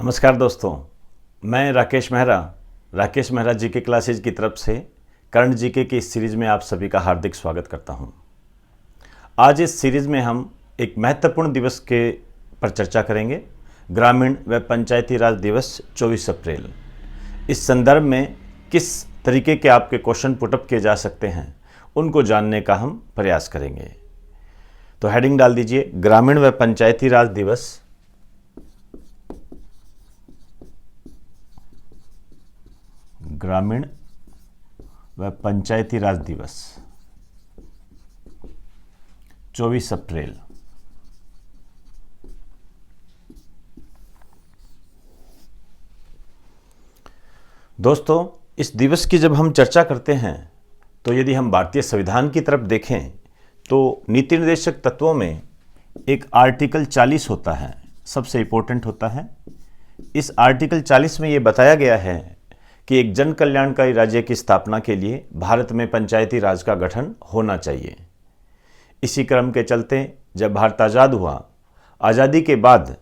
नमस्कार दोस्तों, मैं राकेश मेहरा जीके क्लासेज की तरफ से करंट जीके की इस सीरीज़ में आप सभी का हार्दिक स्वागत करता हूं। आज इस सीरीज़ में हम एक महत्वपूर्ण दिवस के पर चर्चा करेंगे, ग्रामीण व पंचायती राज दिवस 24 अप्रैल। इस संदर्भ में किस तरीके के आपके क्वेश्चन पुटअप किए जा सकते हैं, उनको जानने का हम प्रयास करेंगे। तो हेडिंग डाल दीजिए, ग्रामीण व पंचायती राज दिवस ग्रामीण व पंचायती राज दिवस 24 अप्रैल। दोस्तों, इस दिवस की जब हम चर्चा करते हैं तो यदि हम भारतीय संविधान की तरफ देखें तो नीति निर्देशक तत्वों में एक आर्टिकल 40 होता है, सबसे इंपॉर्टेंट होता है। इस आर्टिकल 40 में ये बताया गया है कि एक जन कल्याणकारी राज्य की स्थापना के लिए भारत में पंचायती राज का गठन होना चाहिए। इसी क्रम के चलते जब भारत आज़ाद हुआ, आज़ादी के बाद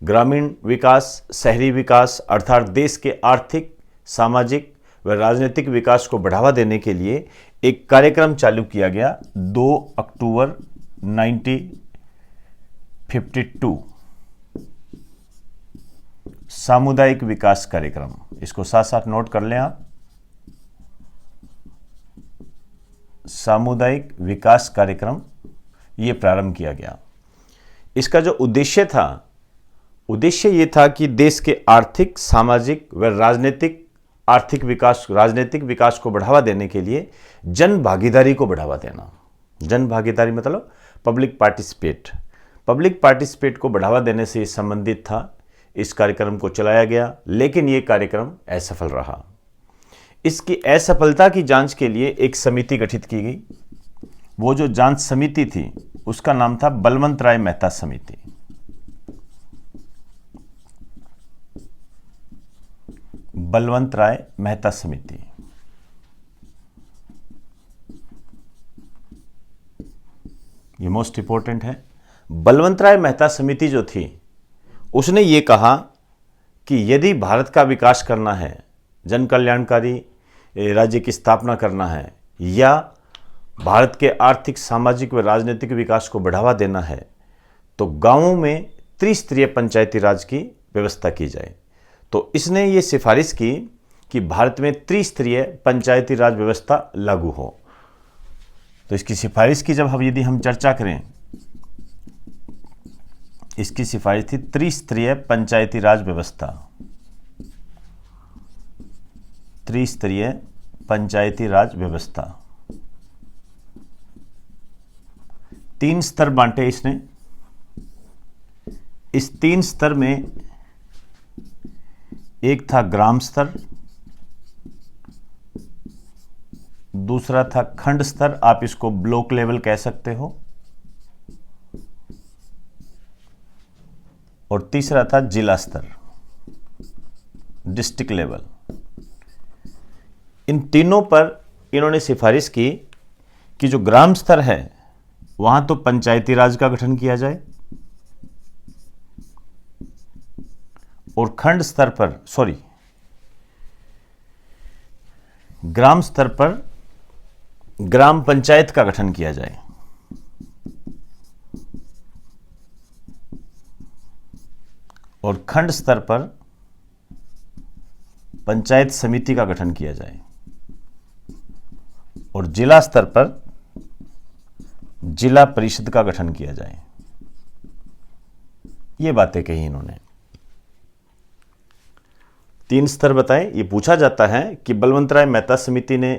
ग्रामीण विकास, शहरी विकास अर्थात देश के आर्थिक, सामाजिक व राजनीतिक विकास को बढ़ावा देने के लिए एक कार्यक्रम चालू किया गया 2 अक्टूबर 1952, सामुदायिक विकास कार्यक्रम। इसको साथ साथ नोट कर लें आप, सामुदायिक विकास कार्यक्रम ये प्रारंभ किया गया। इसका जो उद्देश्य ये था कि देश के आर्थिक, सामाजिक व राजनीतिक राजनीतिक विकास को बढ़ावा देने के लिए जन भागीदारी को बढ़ावा देना। जन भागीदारी मतलब पब्लिक पार्टिसिपेट को बढ़ावा देने से संबंधित था। इस कार्यक्रम को चलाया गया, लेकिन ये कार्यक्रम असफल रहा। इसकी असफलता की जांच के लिए एक समिति गठित की गई। वो जो जांच समिति थी उसका नाम था बलवंत राय मेहता समिति। बलवंत राय मेहता समिति। ये मोस्ट इंपॉर्टेंट है। बलवंत राय मेहता समिति जो थी उसने ये कहा कि यदि भारत का विकास करना है, जन कल्याणकारी राज्य की स्थापना करना है या भारत के आर्थिक, सामाजिक व राजनीतिक विकास को बढ़ावा देना है तो गांवों में त्रिस्तरीय पंचायती राज की व्यवस्था की जाए। तो इसने ये सिफारिश की कि भारत में त्रिस्तरीय पंचायती राज व्यवस्था लागू हो। तो इसकी सिफारिश की जब यदि हम चर्चा करें, इसकी सिफारिश थी त्रिस्तरीय पंचायती राज व्यवस्था। त्रिस्तरीय पंचायती राज व्यवस्था। 3 स्तर बांटे इसने। इस 3 स्तर में एक था ग्राम स्तर, दूसरा था खंड स्तर, आप इसको ब्लॉक लेवल कह सकते हो, और तीसरा था जिला स्तर, डिस्ट्रिक्ट लेवल। इन तीनों पर इन्होंने सिफारिश की कि जो ग्राम स्तर है वहां तो पंचायती राज का गठन किया जाए और खंड स्तर पर ग्राम स्तर पर ग्राम पंचायत का गठन किया जाए और खंड स्तर पर पंचायत समिति का गठन किया जाए और जिला स्तर पर जिला परिषद का गठन किया जाए। ये बातें कही इन्होंने। 3 स्तर बताए। ये पूछा जाता है कि बलवंत राय मेहता समिति ने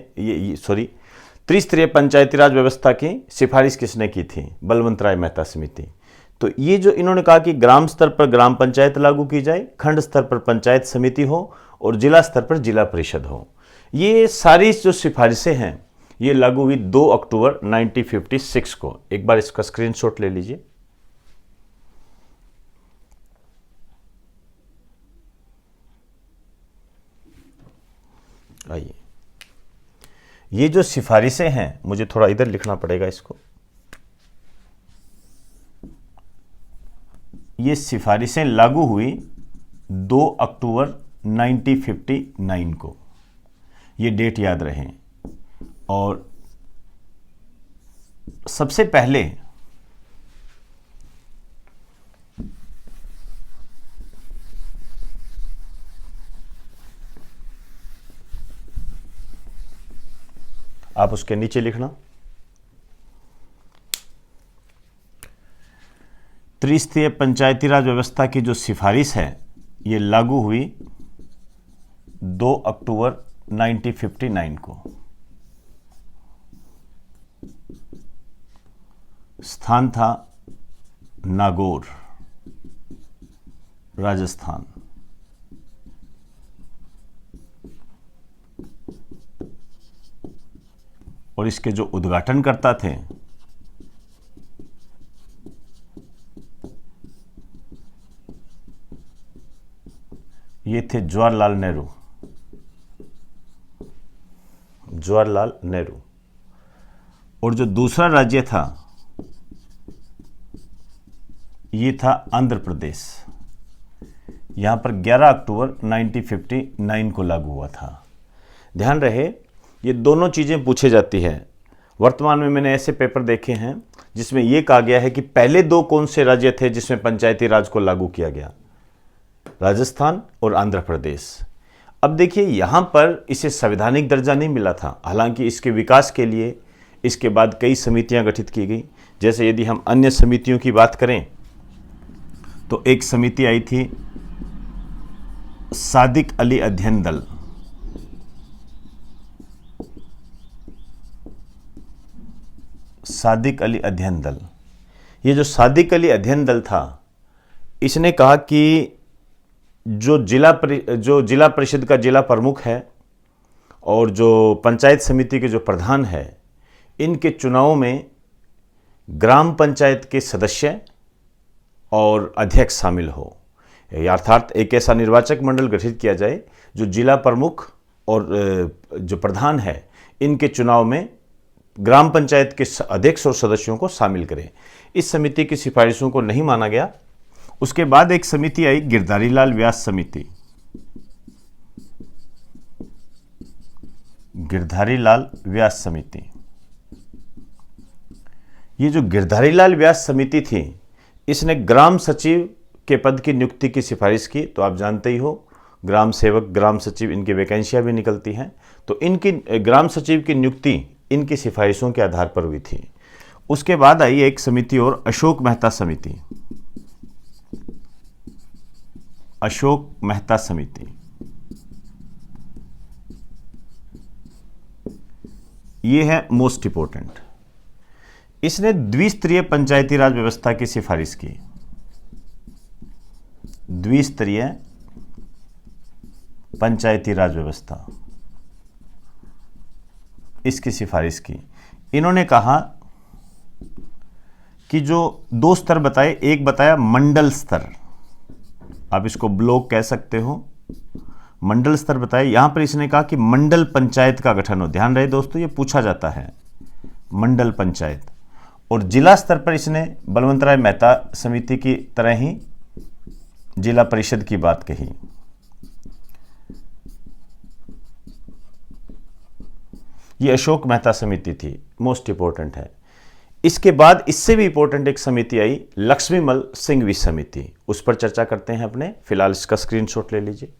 त्रिस्तरीय पंचायती राज व्यवस्था की सिफारिश किसने की थी? बलवंत राय मेहता समिति। तो ये जो इन्होंने कहा कि ग्राम स्तर पर ग्राम पंचायत लागू की जाए, खंड स्तर पर पंचायत समिति हो और जिला स्तर पर जिला परिषद हो, ये सारी जो सिफारिशें हैं ये लागू हुई 2 अक्टूबर 1956 को। एक बार इसका स्क्रीनशॉट ले लीजिए। आइए, ये जो सिफारिशें हैं, मुझे थोड़ा इधर लिखना पड़ेगा इसको। ये सिफारिशें लागू हुई 2 अक्टूबर 1959 को। ये डेट याद रहे। और सबसे पहले आप उसके नीचे लिखना, त्रिस्तरीय पंचायती राज व्यवस्था की जो सिफारिश है ये लागू हुई 2 अक्टूबर 1959 को। स्थान था नागौर, राजस्थान। और इसके जो उद्घाटनकर्ता थे ये थे जवाहरलाल नेहरू। जवाहरलाल नेहरू। और जो दूसरा राज्य था ये था आंध्र प्रदेश। यहां पर 11 अक्टूबर 1959 को लागू हुआ था। ध्यान रहे ये दोनों चीजें पूछे जाती है। वर्तमान में मैंने ऐसे पेपर देखे हैं जिसमें यह कहा गया है कि पहले दो कौन से राज्य थे जिसमें पंचायती राज को लागू किया गया, राजस्थान और आंध्र प्रदेश। अब देखिए यहां पर इसे संवैधानिक दर्जा नहीं मिला था, हालांकि इसके विकास के लिए इसके बाद कई समितियां गठित की गई। जैसे यदि हम अन्य समितियों की बात करें तो एक समिति आई थी सादिक अली अध्ययन दल। सादिक अली अध्ययन दल। ये जो सादिक अली अध्ययन दल था इसने कहा कि जो जिला परिषद का जिला प्रमुख है और जो पंचायत समिति के जो प्रधान है इनके चुनावों में ग्राम पंचायत के सदस्य और अध्यक्ष शामिल हो, अर्थात एक ऐसा निर्वाचक मंडल गठित किया जाए जो जिला प्रमुख और जो प्रधान है इनके चुनाव में ग्राम पंचायत के अध्यक्ष और सदस्यों को शामिल करे। इस समिति की सिफारिशों को नहीं माना गया। उसके बाद एक समिति आई गिरधारी लाल व्यास समिति। गिरधारी लाल व्यास समिति। ये जो गिरधारी लाल व्यास समिति थी इसने ग्राम सचिव के पद की नियुक्ति की सिफारिश की। तो आप जानते ही हो ग्राम सेवक, ग्राम सचिव, इनकी वैकेंसियां भी निकलती हैं। तो इनकी ग्राम सचिव की नियुक्ति इनकी सिफारिशों के आधार पर हुई थी। उसके बाद आई एक समिति और अशोक मेहता समिति। अशोक मेहता समिति। यह है मोस्ट इंपोर्टेंट। इसने द्विस्तरीय पंचायती राज व्यवस्था की सिफारिश की। द्विस्तरीय पंचायती राज व्यवस्था, इसकी सिफारिश की। इन्होंने कहा कि जो दो स्तर बताए, एक बताया मंडल स्तर, आप इसको ब्लॉक कह सकते हो, मंडल स्तर बताए। यहां पर इसने कहा कि मंडल पंचायत का गठन हो। ध्यान रहे दोस्तों, ये पूछा जाता है, मंडल पंचायत। और जिला स्तर पर इसने बलवंतराय मेहता समिति की तरह ही जिला परिषद की बात कही। ये अशोक मेहता समिति थी, मोस्ट इंपोर्टेंट है। इसके बाद इससे भी इंपॉर्टेंट एक समिति आई लक्ष्मीमल सिंघवी समिति। उस पर चर्चा करते हैं अपने। फिलहाल इसका स्क्रीनशॉट ले लीजिए।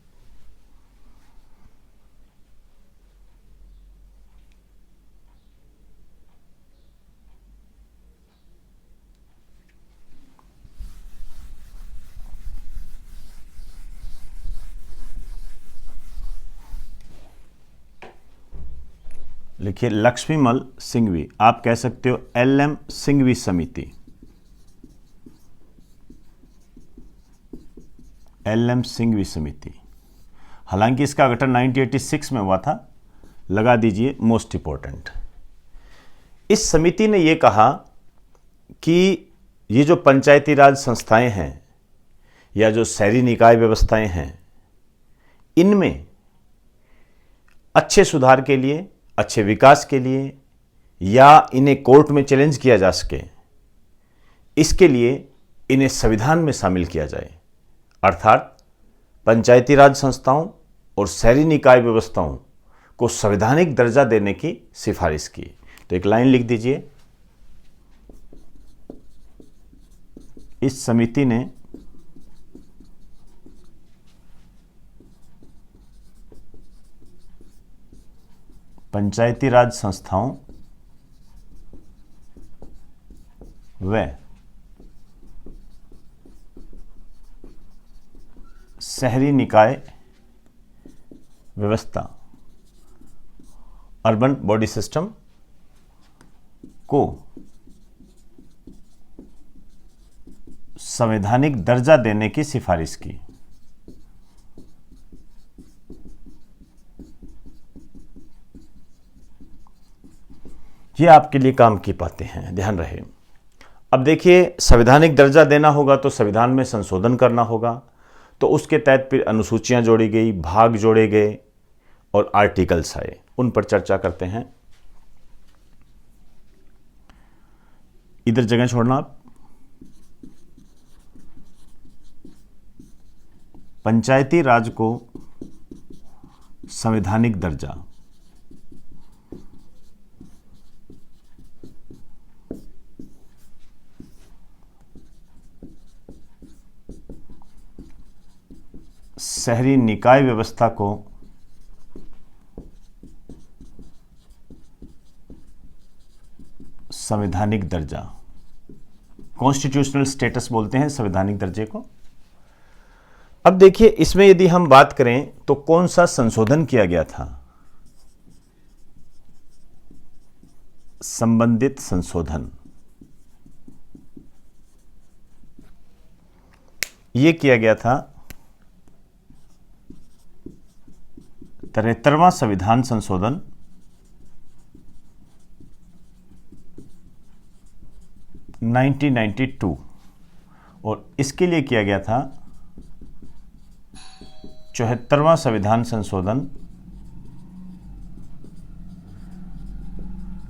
लिखिए लक्ष्मीमल सिंघवी, आप कह सकते हो LM सिंघवी समिति। LM सिंघवी समिति। हालांकि इसका गठन 1986 में हुआ था, लगा दीजिए मोस्ट इंपोर्टेंट। इस समिति ने यह कहा कि ये जो पंचायती राज संस्थाएं हैं या जो शहरी निकाय व्यवस्थाएं हैं, इनमें अच्छे सुधार के लिए, अच्छे विकास के लिए या इन्हें कोर्ट में चैलेंज किया जा सके, इसके लिए इन्हें संविधान में शामिल किया जाए। अर्थात पंचायती राज संस्थाओं और शहरी निकाय व्यवस्थाओं को संवैधानिक दर्जा देने की सिफारिश की। तो एक लाइन लिख दीजिए, इस समिति ने पंचायती राज संस्थाओं व शहरी निकाय व्यवस्था अर्बन बॉडी सिस्टम को संवैधानिक दर्जा देने की सिफारिश की। ये आपके लिए काम की बातें हैं, ध्यान रहे। अब देखिए, संवैधानिक दर्जा देना होगा तो संविधान में संशोधन करना होगा, तो उसके तहत फिर अनुसूचियां जोड़ी गई, भाग जोड़े गए और आर्टिकल्स आए। उन पर चर्चा करते हैं। इधर जगह छोड़ना आप। पंचायती राज को संवैधानिक दर्जा, शहरी निकाय व्यवस्था को संवैधानिक दर्जा, कॉन्स्टिट्यूशनल स्टेटस बोलते हैं संवैधानिक दर्जे को। अब देखिए, इसमें यदि हम बात करें तो कौन सा संशोधन किया गया था? संबंधित संशोधन यह किया गया था 73वां संविधान संशोधन 1992, और इसके लिए किया गया था 74वां संविधान संशोधन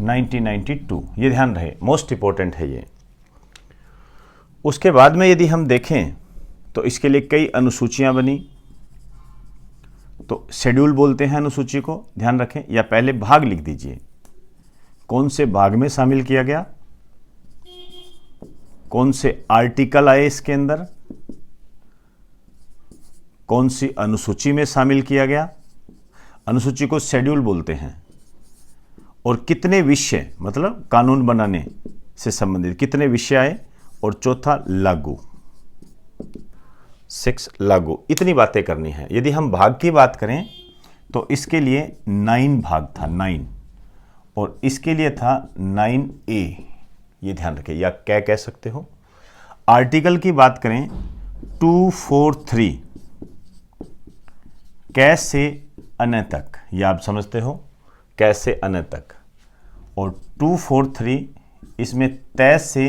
1992। ये ध्यान रहे, मोस्ट इंपॉर्टेंट है ये। उसके बाद में यदि हम देखें तो इसके लिए कई अनुसूचियां बनी। तो शेड्यूल बोलते हैं अनुसूची को, ध्यान रखें, या पहले भाग लिख दीजिए, कौन से भाग में शामिल किया गया, कौन से आर्टिकल आए इसके अंदर, कौन सी अनुसूची में शामिल किया गया। अनुसूची को शेड्यूल बोलते हैं। और कितने विषय, मतलब कानून बनाने से संबंधित कितने विषय आए, और चौथा लागू, 6 लागू। इतनी बातें करनी है। यदि हम भाग की बात करें तो इसके लिए 9 भाग था, 9, और इसके लिए था 9A, ये ध्यान रखें, या क्या कह सकते हो। आर्टिकल की बात करें 243, कैसे अन तक, ये आप समझते हो, कैसे अन तक, और 243 इसमें तय से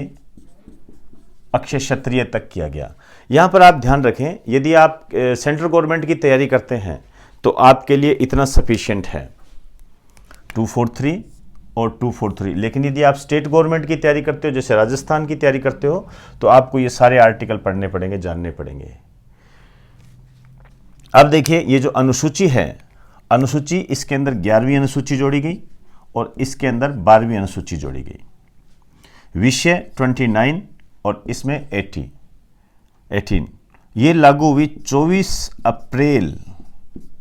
अक्षय क्षत्रिय तक किया गया। यहां पर आप ध्यान रखें, यदि आप सेंट्रल गवर्नमेंट की तैयारी करते हैं तो आपके लिए इतना सफिशिएंट है, 243 और 243। लेकिन यदि आप स्टेट गवर्नमेंट की तैयारी करते हो, जैसे राजस्थान की तैयारी करते हो, तो आपको ये सारे आर्टिकल पढ़ने पड़ेंगे, जानने पड़ेंगे। अब देखिए, ये जो अनुसूची है, अनुसूची, इसके अंदर 11वीं अनुसूची जोड़ी गई और इसके अंदर 12वीं अनुसूची जोड़ी गई। विषय 29 और इसमें 18 ये लागू हुई 24 अप्रैल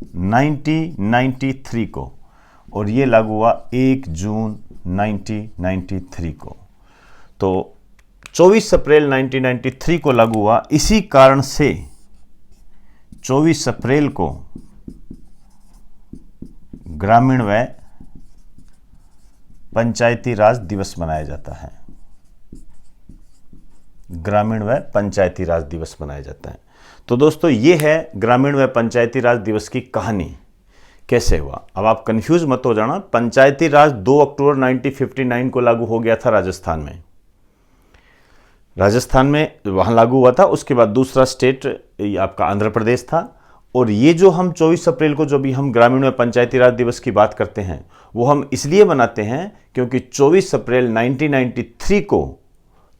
1993 को, और ये लागू हुआ 1 जून 1993 को। तो 24 अप्रैल 1993 को लागू हुआ। इसी कारण से 24 अप्रैल को ग्रामीण व पंचायती राज दिवस मनाया जाता है। ग्रामीण व पंचायती राज दिवस मनाया जाता है। तो दोस्तों, ये है ग्रामीण व पंचायती राज दिवस की कहानी, कैसे हुआ। अब आप कंफ्यूज मत हो जाना। पंचायती राज 2 अक्टूबर 1959 को लागू हो गया था राजस्थान में। राजस्थान में वहाँ लागू हुआ था। उसके बाद दूसरा स्टेट आपका आंध्र प्रदेश था। और ये जो हम 24 अप्रैल को जो भी हम ग्रामीण व पंचायती राज दिवस की बात करते हैं, वो हम इसलिए मनाते हैं क्योंकि 24 अप्रैल 1993 को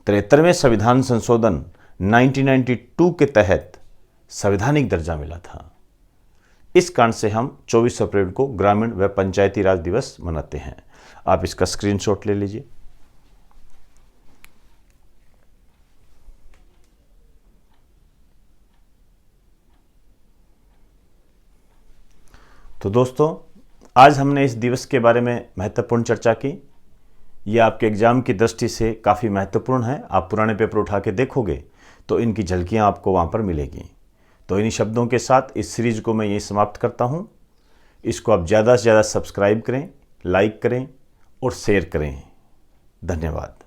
73वें संविधान संशोधन 1992 के तहत संवैधानिक दर्जा मिला था। इस कारण से हम 24 अप्रैल को ग्रामीण व पंचायती राज दिवस मनाते हैं। आप इसका स्क्रीनशॉट ले लीजिए। तो दोस्तों, आज हमने इस दिवस के बारे में महत्वपूर्ण चर्चा की। यह आपके एग्जाम की दृष्टि से काफ़ी महत्वपूर्ण है। आप पुराने पेपर उठा के देखोगे तो इनकी झलकियां आपको वहाँ पर मिलेगी। तो इन्हीं शब्दों के साथ इस सीरीज को मैं यहीं समाप्त करता हूँ। इसको आप ज़्यादा से ज़्यादा सब्सक्राइब करें, लाइक करें और शेयर करें। धन्यवाद।